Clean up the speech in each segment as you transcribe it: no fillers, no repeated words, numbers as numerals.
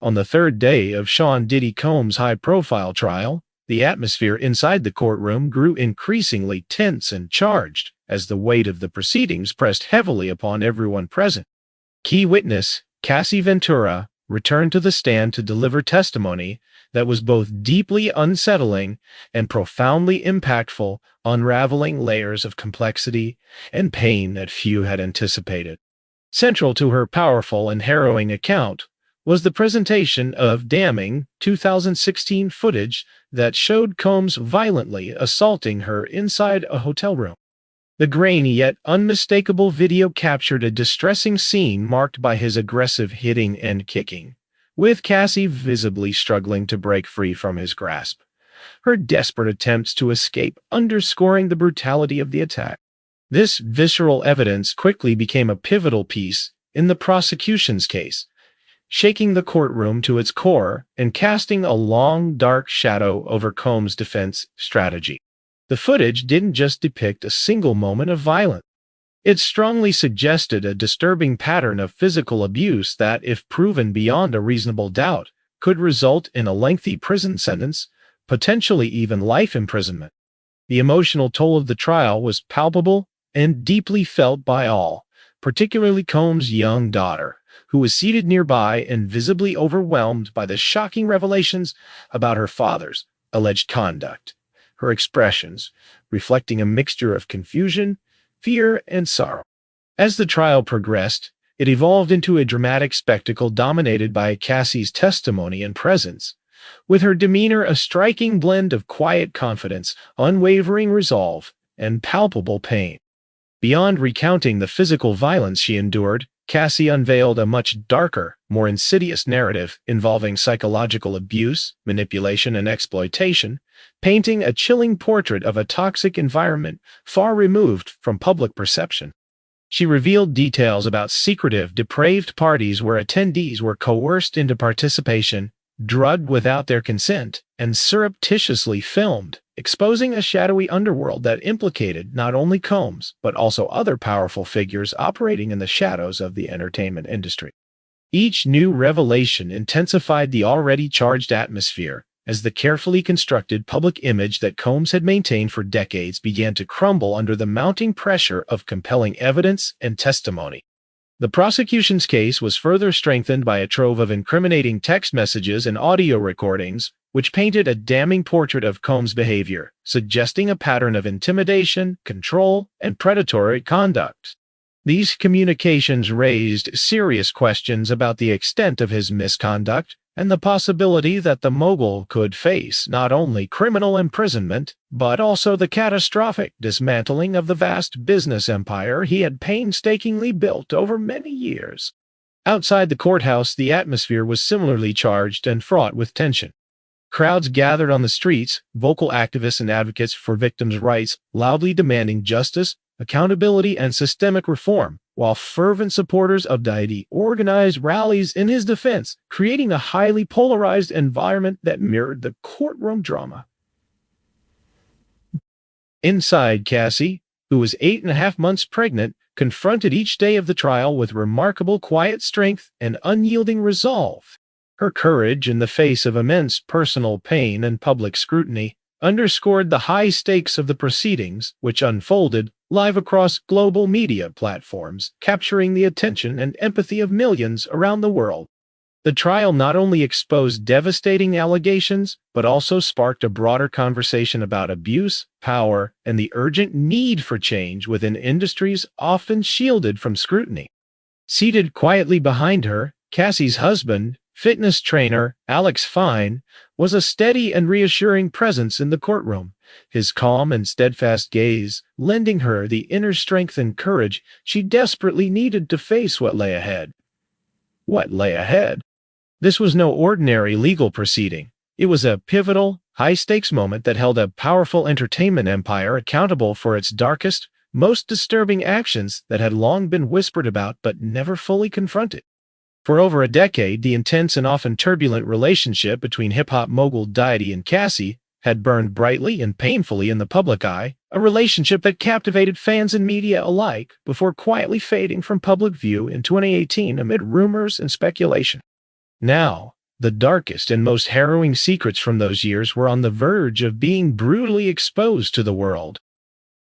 On the third day of Sean Diddy Combs' high-profile trial, the atmosphere inside the courtroom grew increasingly tense and charged as the weight of the proceedings pressed heavily upon everyone present. Key witness, Cassie Ventura, returned to the stand to deliver testimony that was both deeply unsettling and profoundly impactful, unraveling layers of complexity and pain that few had anticipated. Central to her powerful and harrowing account was the presentation of damning 2016 footage that showed Combs violently assaulting her inside a hotel room. The grainy yet unmistakable video captured a distressing scene marked by his aggressive hitting and kicking, with Cassie visibly struggling to break free from his grasp, her desperate attempts to escape underscoring the brutality of the attack. This visceral evidence quickly became a pivotal piece in the prosecution's case, shaking the courtroom to its core and casting a long, dark shadow over Combs' defense strategy. The footage didn't just depict a single moment of violence. It strongly suggested a disturbing pattern of physical abuse that, if proven beyond a reasonable doubt, could result in a lengthy prison sentence, potentially even life imprisonment. The emotional toll of the trial was palpable and deeply felt by all, particularly Combs' young daughter, who was seated nearby and visibly overwhelmed by the shocking revelations about her father's alleged conduct. Her expressions reflecting a mixture of confusion, fear, and sorrow. As the trial progressed, it evolved into a dramatic spectacle dominated by Cassie's testimony and presence, with her demeanor a striking blend of quiet confidence, unwavering resolve, and palpable pain. Beyond recounting the physical violence she endured, Cassie unveiled a much darker, more insidious narrative involving psychological abuse, manipulation, and exploitation, painting a chilling portrait of a toxic environment far removed from public perception. She revealed details about secretive, depraved parties where attendees were coerced into participation, drugged without their consent, and surreptitiously filmed, exposing a shadowy underworld that implicated not only Combs, but also other powerful figures operating in the shadows of the entertainment industry. Each new revelation intensified the already charged atmosphere, as the carefully constructed public image that Combs had maintained for decades began to crumble under the mounting pressure of compelling evidence and testimony. The prosecution's case was further strengthened by a trove of incriminating text messages and audio recordings, which painted a damning portrait of Combs' behavior, suggesting a pattern of intimidation, control, and predatory conduct. These communications raised serious questions about the extent of his misconduct and the possibility that the mogul could face not only criminal imprisonment, but also the catastrophic dismantling of the vast business empire he had painstakingly built over many years. Outside the courthouse, the atmosphere was similarly charged and fraught with tension. Crowds gathered on the streets, vocal activists and advocates for victims' rights, loudly demanding justice, accountability, and systemic reform, while fervent supporters of DIDDY organized rallies in his defense, creating a highly polarized environment that mirrored the courtroom drama. Inside, Cassie, who was 8.5 months pregnant, confronted each day of the trial with remarkable quiet strength and unyielding resolve. Her courage in the face of immense personal pain and public scrutiny underscored the high stakes of the proceedings, which unfolded live across global media platforms, capturing the attention and empathy of millions around the world. The trial not only exposed devastating allegations, but also sparked a broader conversation about abuse, power, and the urgent need for change within industries often shielded from scrutiny. Seated quietly behind her, Cassie's husband, fitness trainer Alex Fine, was a steady and reassuring presence in the courtroom, his calm and steadfast gaze lending her the inner strength and courage she desperately needed to face what lay ahead. What lay ahead? This was no ordinary legal proceeding. It was a pivotal, high-stakes moment that held a powerful entertainment empire accountable for its darkest, most disturbing actions that had long been whispered about but never fully confronted. For over a decade, the intense and often turbulent relationship between hip-hop mogul DIDDY and Cassie had burned brightly and painfully in the public eye, a relationship that captivated fans and media alike before quietly fading from public view in 2018 amid rumors and speculation. Now, The darkest and most harrowing secrets from those years were on the verge of being brutally exposed to the world.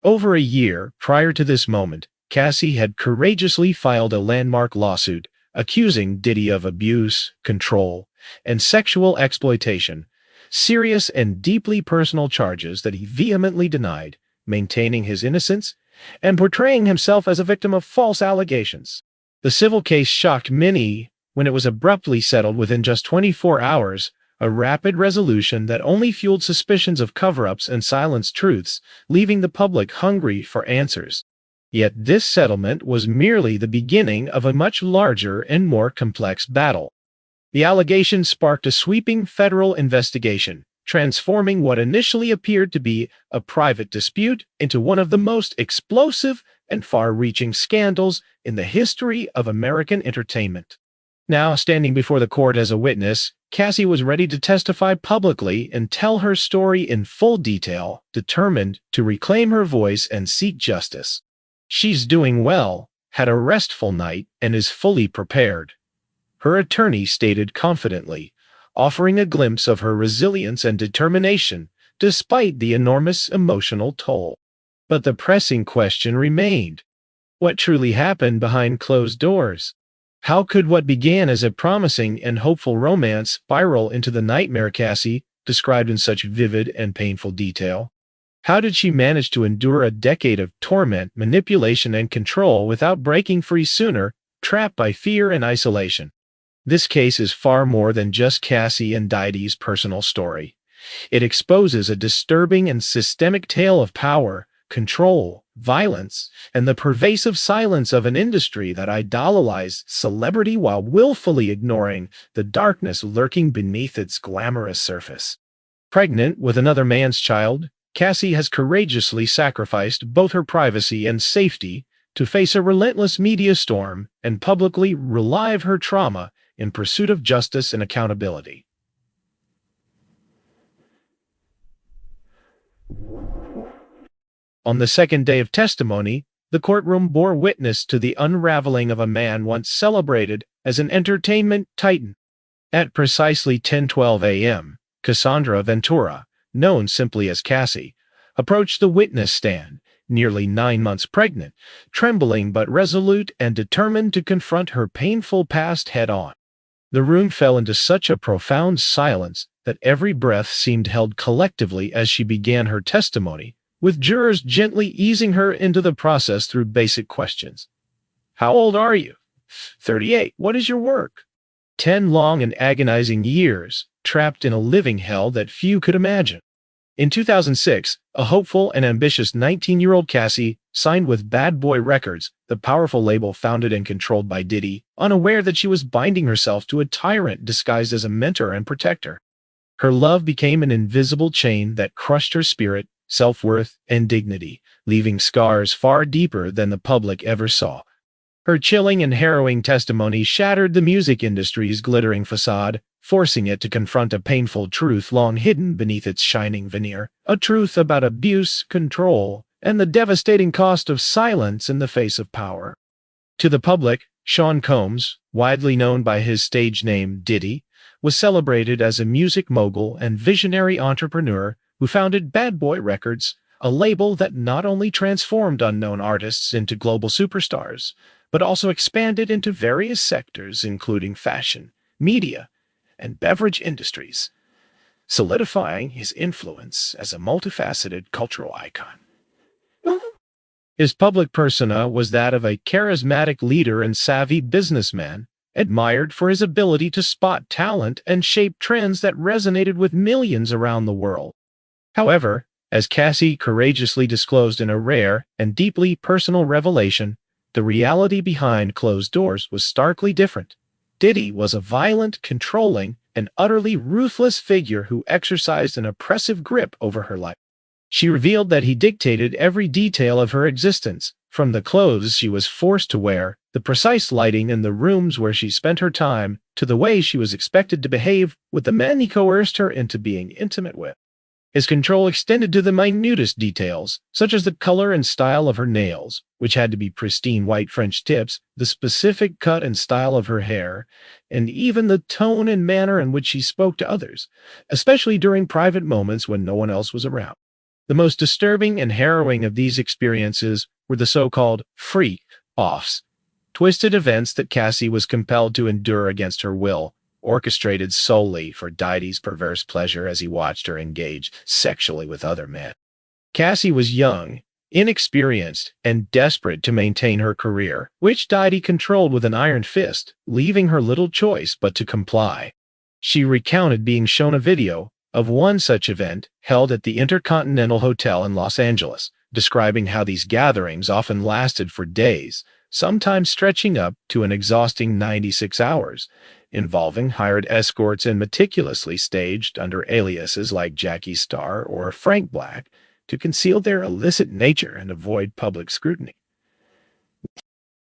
Over a year prior to this moment, Cassie had courageously filed a landmark lawsuit accusing Diddy of abuse, control, and sexual exploitation, serious and deeply personal charges that he vehemently denied, maintaining his innocence and portraying himself as a victim of false allegations. The civil case shocked many when it was abruptly settled within just 24 hours, a rapid resolution that only fueled suspicions of cover-ups and silenced truths, leaving the public hungry for answers. Yet this settlement was merely the beginning of a much larger and more complex battle. The allegations sparked a sweeping federal investigation, transforming what initially appeared to be a private dispute into one of the most explosive and far-reaching scandals in the history of American entertainment. Now, standing before the court as a witness, Cassie was ready to testify publicly and tell her story in full detail, determined to reclaim her voice and seek justice. She's doing well, had a restful night, and is fully prepared, her attorney stated confidently, offering a glimpse of her resilience and determination despite the enormous emotional toll. But the pressing question remained: what truly happened behind closed doors? How could what began as a promising and hopeful romance spiral into the nightmare Cassie described in such vivid and painful detail? How did she manage to endure a decade of torment, manipulation, and control without breaking free sooner, trapped by fear and isolation? This case is far more than just Cassie and Diddy's personal story. It exposes a disturbing and systemic tale of power, control, violence, and the pervasive silence of an industry that idolized celebrity while willfully ignoring the darkness lurking beneath its glamorous surface. Pregnant with another man's child, Cassie has courageously sacrificed both her privacy and safety to face a relentless media storm and publicly relive her trauma in pursuit of justice and accountability. On the second day of testimony, the courtroom bore witness to the unraveling of a man once celebrated as an entertainment titan. At precisely 10:12 a.m., Cassandra Ventura, known simply as Cassie, approached the witness stand, nearly 9 months pregnant, trembling but resolute and determined to confront her painful past head-on. The room fell into such a profound silence that every breath seemed held collectively as she began her testimony, with jurors gently easing her into the process through basic questions. How old are you? 38. What is your work? 10 long and agonizing years, trapped in a living hell that few could imagine. In 2006, a hopeful and ambitious 19-year-old Cassie signed with Bad Boy Records, the powerful label founded and controlled by Diddy, unaware that she was binding herself to a tyrant disguised as a mentor and protector. Her love became an invisible chain that crushed her spirit, self-worth, and dignity, leaving scars far deeper than the public ever saw. Her chilling and harrowing testimony shattered the music industry's glittering facade, forcing it to confront a painful truth long hidden beneath its shining veneer, a truth about abuse, control, and the devastating cost of silence in the face of power. To the public, Sean Combs, widely known by his stage name Diddy, was celebrated as a music mogul and visionary entrepreneur who founded Bad Boy Records, a label that not only transformed unknown artists into global superstars, but also expanded into various sectors including fashion, media, and beverage industries, solidifying his influence as a multifaceted cultural icon. His public persona was that of a charismatic leader and savvy businessman, admired for his ability to spot talent and shape trends that resonated with millions around the world. However, as Cassie courageously disclosed in a rare and deeply personal revelation, the reality behind closed doors was starkly different. Diddy was a violent, controlling, and utterly ruthless figure who exercised an oppressive grip over her life. She revealed that he dictated every detail of her existence, from the clothes she was forced to wear, the precise lighting in the rooms where she spent her time, to the way she was expected to behave with the men he coerced her into being intimate with. His control extended to the minutest details, such as the color and style of her nails, which had to be pristine white French tips, the specific cut and style of her hair, and even the tone and manner in which she spoke to others, especially during private moments when no one else was around. The most disturbing and harrowing of these experiences were the so-called freak-offs, twisted events that Cassie was compelled to endure against her will, orchestrated solely for Diddy's perverse pleasure as he watched her engage sexually with other men. Cassie was young, inexperienced, and desperate to maintain her career, which Diddy controlled with an iron fist, leaving her little choice but to comply. She recounted being shown a video of one such event held at the Intercontinental Hotel in Los Angeles, describing how these gatherings often lasted for days, sometimes stretching up to an exhausting 96 hours, involving hired escorts and meticulously staged under aliases like Jackie Starr or Frank Black to conceal their illicit nature and avoid public scrutiny.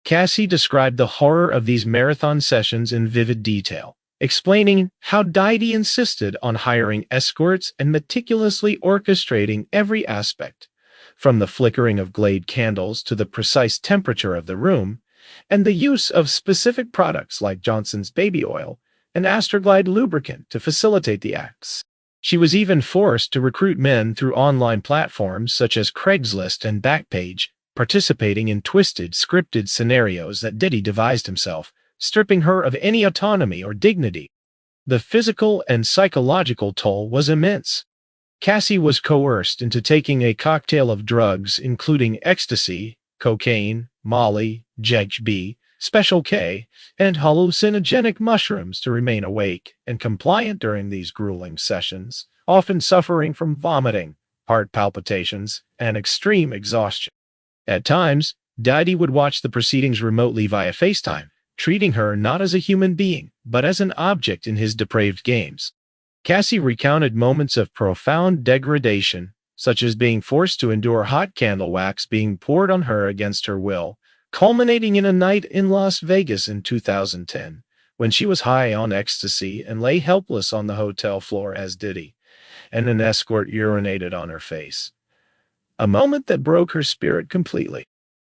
Cassie described the horror of these marathon sessions in vivid detail, explaining how Diddy insisted on hiring escorts and meticulously orchestrating every aspect, from the flickering of Glade candles to the precise temperature of the room, and the use of specific products like Johnson's baby oil and Astroglide lubricant to facilitate the acts. She was even forced to recruit men through online platforms such as Craigslist and Backpage, participating in twisted, scripted scenarios that Diddy devised himself, stripping her of any autonomy or dignity. The physical and psychological toll was immense. Cassie was coerced into taking a cocktail of drugs including ecstasy, cocaine, Molly, JB, Special K, and hallucinogenic mushrooms to remain awake and compliant during these grueling sessions, often suffering from vomiting, heart palpitations, and extreme exhaustion. At times, Diddy would watch the proceedings remotely via FaceTime, treating her not as a human being, but as an object in his depraved games. Cassie recounted moments of profound degradation, such as being forced to endure hot candle wax being poured on her against her will, culminating in a night in Las Vegas in 2010, when she was high on ecstasy and lay helpless on the hotel floor as Diddy, and an escort urinated on her face. A moment that broke her spirit completely.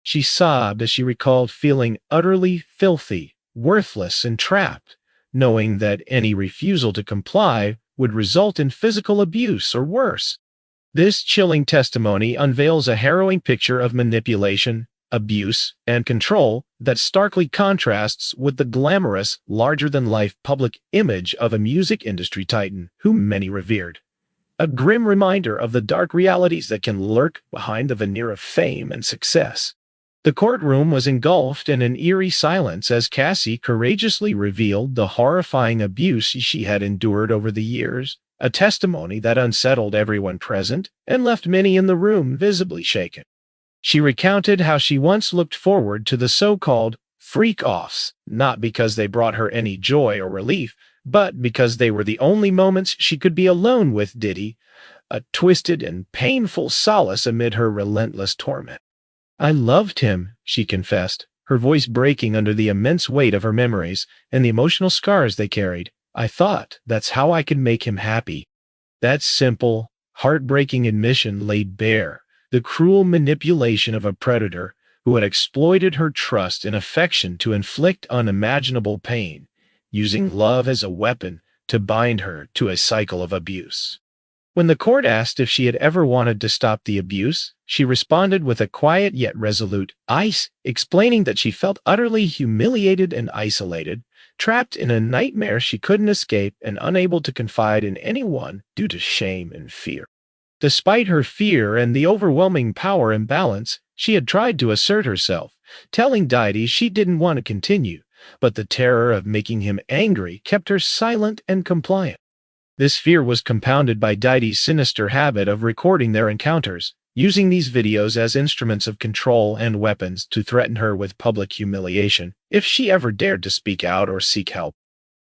She sobbed as she recalled feeling utterly filthy, worthless, and trapped, knowing that any refusal to comply would result in physical abuse or worse. This chilling testimony unveils a harrowing picture of manipulation, abuse, and control that starkly contrasts with the glamorous, larger-than-life public image of a music industry titan whom many revered. A grim reminder of the dark realities that can lurk behind the veneer of fame and success. The courtroom was engulfed in an eerie silence as Cassie courageously revealed the horrifying abuse she had endured over the years, a testimony that unsettled everyone present and left many in the room visibly shaken. She recounted how she once looked forward to the so-called freak-offs, not because they brought her any joy or relief, but because they were the only moments she could be alone with Diddy, a twisted and painful solace amid her relentless torment. "I loved him," she confessed, her voice breaking under the immense weight of her memories and the emotional scars they carried. "I thought that's how I could make him happy." That simple, heartbreaking admission laid bare the cruel manipulation of a predator who had exploited her trust and affection to inflict unimaginable pain, using love as a weapon to bind her to a cycle of abuse. When the court asked if she had ever wanted to stop the abuse, she responded with a quiet yet resolute "ice," explaining that she felt utterly humiliated and isolated, trapped in a nightmare she couldn't escape and unable to confide in anyone due to shame and fear. Despite her fear and the overwhelming power imbalance, she had tried to assert herself, telling Diddy she didn't want to continue, but the terror of making him angry kept her silent and compliant. This fear was compounded by Diddy's sinister habit of recording their encounters, using these videos as instruments of control and weapons to threaten her with public humiliation if she ever dared to speak out or seek help.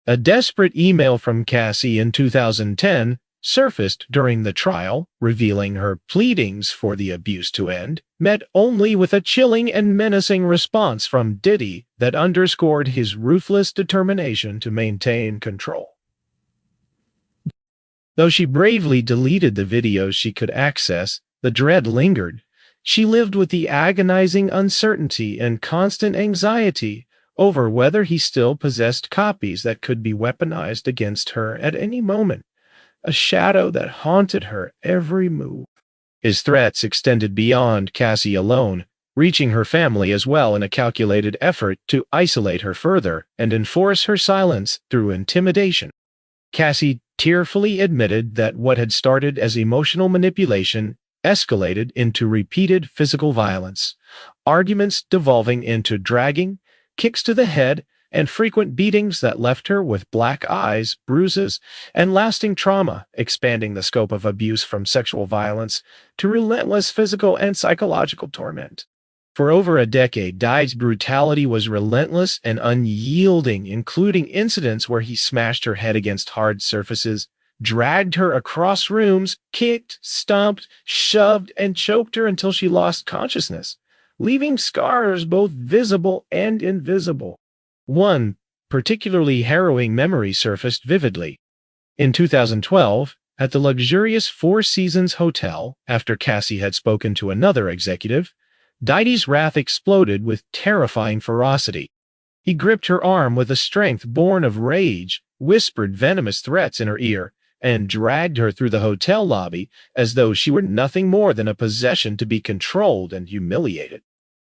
A desperate email from Cassie in 2010 surfaced during the trial, revealing her pleadings for the abuse to end, met only with a chilling and menacing response from Diddy that underscored his ruthless determination to maintain control. Though she bravely deleted the videos she could access, the dread lingered. She lived with the agonizing uncertainty and constant anxiety over whether he still possessed copies that could be weaponized against her at any moment, a shadow that haunted her every move. His threats extended beyond Cassie alone, reaching her family as well in a calculated effort to isolate her further and enforce her silence through intimidation. Cassie tearfully admitted that what had started as emotional manipulation escalated into repeated physical violence, arguments devolving into dragging, kicks to the head, and frequent beatings that left her with black eyes, bruises, and lasting trauma, expanding the scope of abuse from sexual violence to relentless physical and psychological torment. For over a decade, Diddy's brutality was relentless and unyielding, including incidents where he smashed her head against hard surfaces, dragged her across rooms, kicked, stomped, shoved, and choked her until she lost consciousness, leaving scars both visible and invisible. One particularly harrowing memory surfaced vividly. In 2012, at the luxurious Four Seasons Hotel, after Cassie had spoken to another executive, Diddy's wrath exploded with terrifying ferocity. He gripped her arm with a strength born of rage, whispered venomous threats in her ear, and dragged her through the hotel lobby as though she were nothing more than a possession to be controlled and humiliated.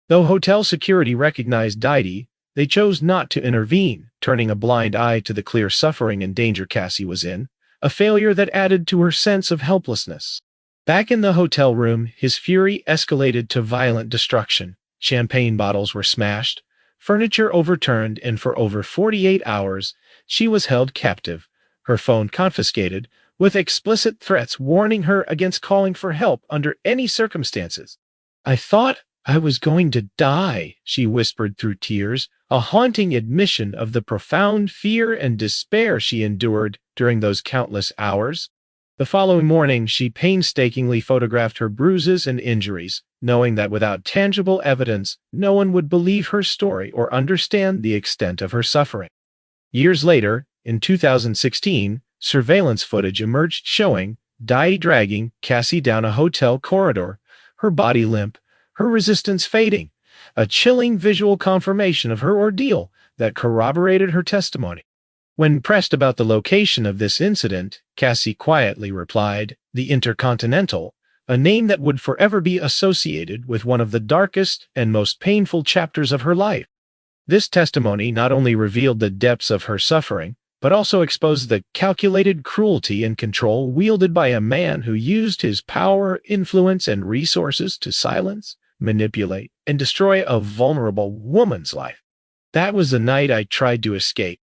Though hotel security recognized Diddy, they chose not to intervene, turning a blind eye to the clear suffering and danger Cassie was in, a failure that added to her sense of helplessness. Back in the hotel room, his fury escalated to violent destruction. Champagne bottles were smashed, furniture overturned, and for over 48 hours, she was held captive, her phone confiscated, with explicit threats warning her against calling for help under any circumstances. "I thought I was going to die," she whispered through tears, a haunting admission of the profound fear and despair she endured during those countless hours. The following morning, she painstakingly photographed her bruises and injuries, knowing that without tangible evidence, no one would believe her story or understand the extent of her suffering. Years later, in 2016, surveillance footage emerged showing Diddy dragging Cassie down a hotel corridor, her body limp, her resistance fading, a chilling visual confirmation of her ordeal that corroborated her testimony. When pressed about the location of this incident, Cassie quietly replied, "The Intercontinental," a name that would forever be associated with one of the darkest and most painful chapters of her life. This testimony not only revealed the depths of her suffering, but also exposed the calculated cruelty and control wielded by a man who used his power, influence, and resources to silence, manipulate, and destroy a vulnerable woman's life. That was the night I tried to escape.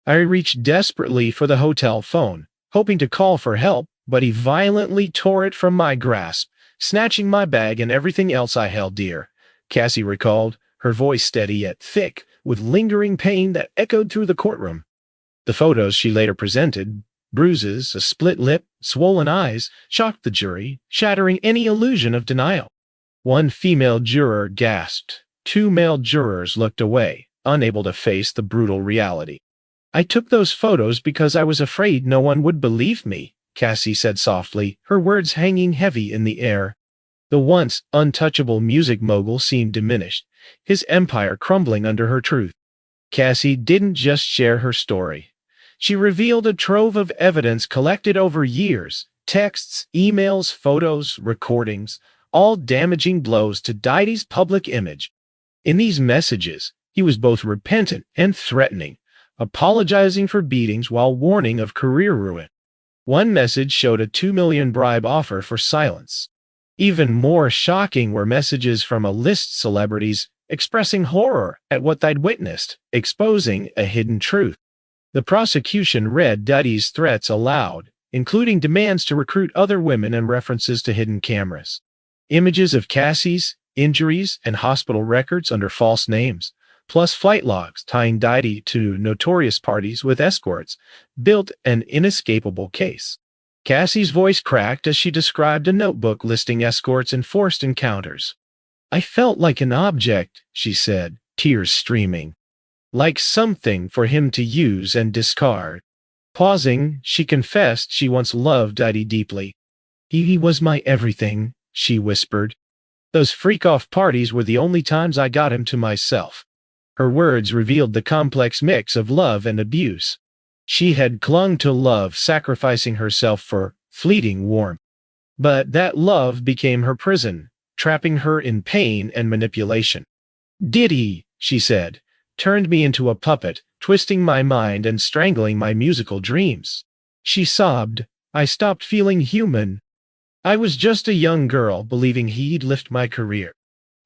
I reached desperately for the hotel phone, hoping to call for help, but he violently tore it from my grasp, snatching my bag and everything else I held dear. Cassie recalled, her voice steady yet thick, with lingering pain that echoed through the courtroom. The photos she later presented, bruises, a split lip, swollen eyes, shocked the jury, shattering any illusion of denial. One female juror gasped. 2 male jurors looked away, unable to face the brutal reality. "I took those photos because I was afraid no one would believe me," Cassie said softly, her words hanging heavy in the air. The once untouchable music mogul seemed diminished, his empire crumbling under her truth. Cassie didn't just share her story. She revealed a trove of evidence collected over years, texts, emails, photos, recordings, all damaging blows to Diddy's public image. In these messages, he was both repentant and threatening, apologizing for beatings while warning of career ruin. One message showed a $2 million bribe offer for silence. Even more shocking were messages from A-list celebrities expressing horror at what they'd witnessed, exposing a hidden truth. The prosecution read Diddy's threats aloud, including demands to recruit other women and references to hidden cameras. Images of Cassie's injuries and hospital records under false names, plus flight logs tying Diddy to notorious parties with escorts, built an inescapable case. Cassie's voice cracked as she described a notebook listing escorts and forced encounters. "I felt like an object," she said, tears streaming. "Like something for him to use and discard." Pausing, she confessed she once loved Diddy deeply. He was my everything, she whispered. Those freak-off parties were the only times I got him to myself. Her words revealed the complex mix of love and abuse. She had clung to love, sacrificing herself for fleeting warmth. But that love became her prison, trapping her in pain and manipulation. Diddy, she said, turned me into a puppet, twisting my mind and strangling my musical dreams. She sobbed. I stopped feeling human. I was just a young girl believing he'd lift my career.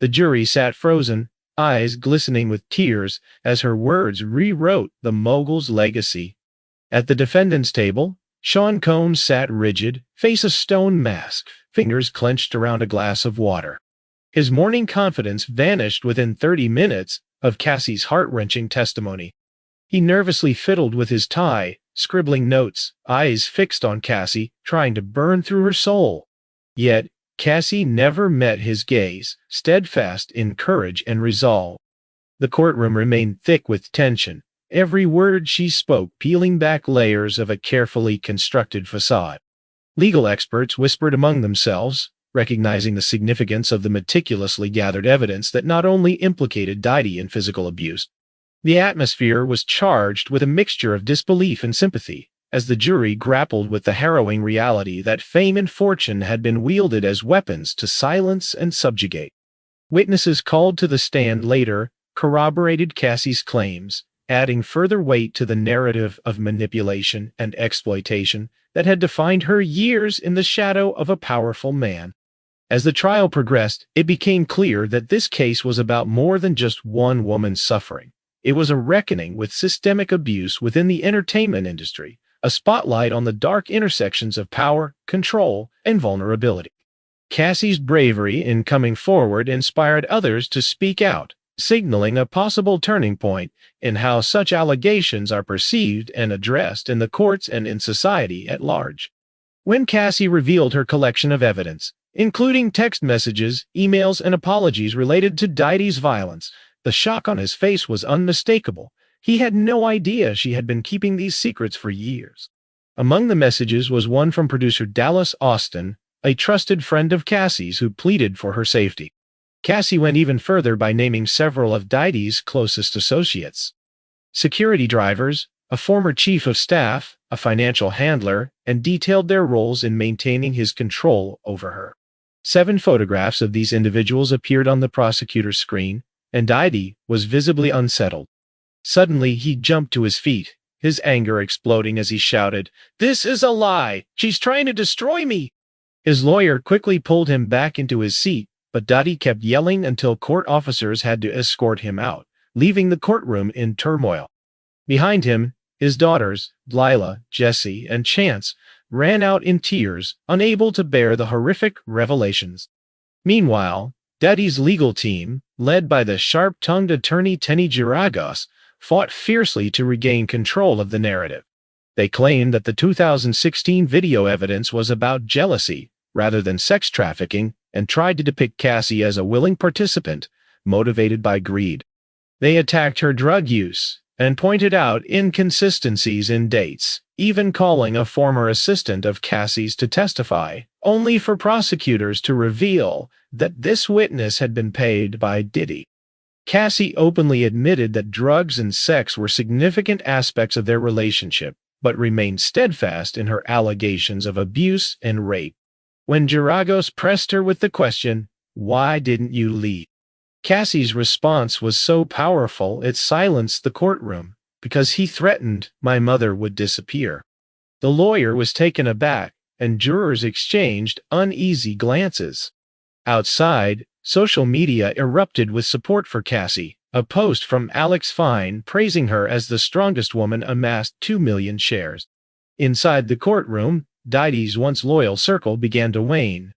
The jury sat frozen, eyes glistening with tears as her words rewrote the mogul's legacy. At the defendant's table, Sean Combs sat rigid, face a stone mask, fingers clenched around a glass of water. His morning confidence vanished within 30 minutes of Cassie's heart-wrenching testimony. He nervously fiddled with his tie, scribbling notes, eyes fixed on Cassie, trying to burn through her soul. Yet, Cassie never met his gaze, steadfast in courage and resolve. The courtroom remained thick with tension, every word she spoke peeling back layers of a carefully constructed facade. Legal experts whispered among themselves, recognizing the significance of the meticulously gathered evidence that not only implicated Diddy in physical abuse. The atmosphere was charged with a mixture of disbelief and sympathy, as the jury grappled with the harrowing reality that fame and fortune had been wielded as weapons to silence and subjugate. Witnesses called to the stand later corroborated Cassie's claims, adding further weight to the narrative of manipulation and exploitation that had defined her years in the shadow of a powerful man. As the trial progressed, it became clear that this case was about more than just one woman's suffering. It was a reckoning with systemic abuse within the entertainment industry, a spotlight on the dark intersections of power, control, and vulnerability. Cassie's bravery in coming forward inspired others to speak out, signaling a possible turning point in how such allegations are perceived and addressed in the courts and in society at large. When Cassie revealed her collection of evidence, including text messages, emails, and apologies related to Diddy's violence, the shock on his face was unmistakable. He had no idea she had been keeping these secrets for years. Among the messages was one from producer Dallas Austin, a trusted friend of Cassie's who pleaded for her safety. Cassie went even further by naming several of Diddy's closest associates. Security drivers, a former chief of staff, a financial handler, and detailed their roles in maintaining his control over her. 7 photographs of these individuals appeared on the prosecutor's screen, and Diddy was visibly unsettled. Suddenly, he jumped to his feet, his anger exploding as he shouted, "This is a lie! She's trying to destroy me!" His lawyer quickly pulled him back into his seat, but Diddy kept yelling until court officers had to escort him out, leaving the courtroom in turmoil. Behind him, his daughters, Lila, Jessie, and Chance, ran out in tears, unable to bear the horrific revelations. Meanwhile, Diddy's legal team, led by the sharp-tongued attorney Tenny Giragos, fought fiercely to regain control of the narrative. They claimed that the 2016 video evidence was about jealousy rather than sex trafficking, and tried to depict Cassie as a willing participant, motivated by greed. They attacked her drug use and pointed out inconsistencies in dates, even calling a former assistant of Cassie's to testify, only for prosecutors to reveal that this witness had been paid by Diddy. Cassie openly admitted that drugs and sex were significant aspects of their relationship, but remained steadfast in her allegations of abuse and rape. When Giragos pressed her with the question, "Why didn't you leave?" Cassie's response was so powerful it silenced the courtroom, because he threatened my mother would disappear. The lawyer was taken aback, and jurors exchanged uneasy glances. Outside, social media erupted with support for Cassie. A post from Alex Fine praising her as the strongest woman amassed 2 million shares. Inside the courtroom, Diddy's once loyal circle began to wane.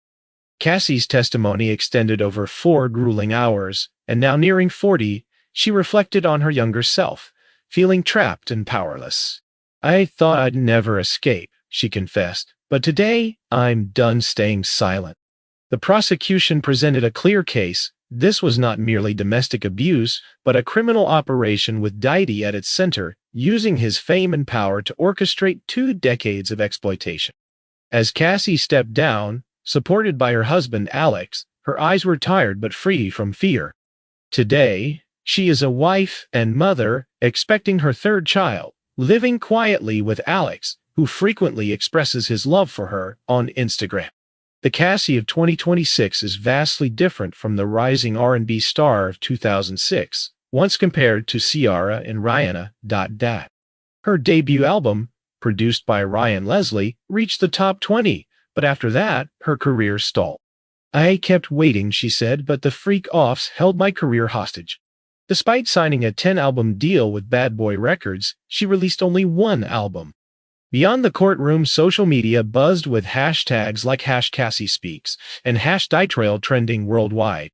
Cassie's testimony extended over 4 grueling hours, and now nearing 40, she reflected on her younger self, feeling trapped and powerless. "I thought I'd never escape," she confessed, "but today, I'm done staying silent." The prosecution presented a clear case. This was not merely domestic abuse, but a criminal operation with Diddy at its center, using his fame and power to orchestrate 2 decades of exploitation. As Cassie stepped down, supported by her husband Alex, her eyes were tired but free from fear. Today, she is a wife and mother, expecting her 3rd child, living quietly with Alex, who frequently expresses his love for her on Instagram. The Cassie of 2026 is vastly different from the rising R&B star of 2006, once compared to Ciara and Rihanna. Her debut album, produced by Ryan Leslie, reached the top 20, but after that, her career stalled. "I kept waiting," she said, "but the freak-offs held my career hostage." Despite signing a 10-album deal with Bad Boy Records, she released only 1 album. Beyond the courtroom, social media buzzed with hashtags like #CassieSpeaks and #DieTrail trending worldwide.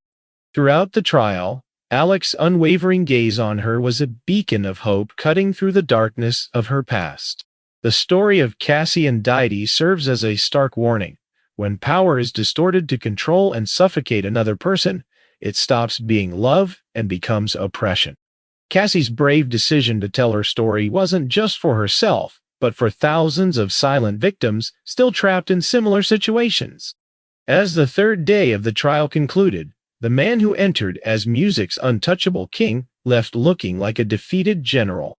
Throughout the trial, Alex's unwavering gaze on her was a beacon of hope cutting through the darkness of her past. The story of Cassie and DIDDY serves as a stark warning. When power is distorted to control and suffocate another person, it stops being love and becomes oppression. Cassie's brave decision to tell her story wasn't just for herself, but for thousands of silent victims still trapped in similar situations. As the 3rd day of the trial concluded, the man who entered as music's untouchable king left looking like a defeated general.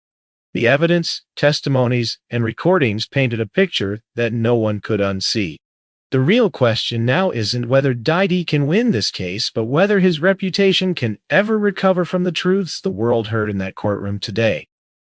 The evidence, testimonies, and recordings painted a picture that no one could unsee. The real question now isn't whether DIDDY can win this case, but whether his reputation can ever recover from the truths the world heard in that courtroom today.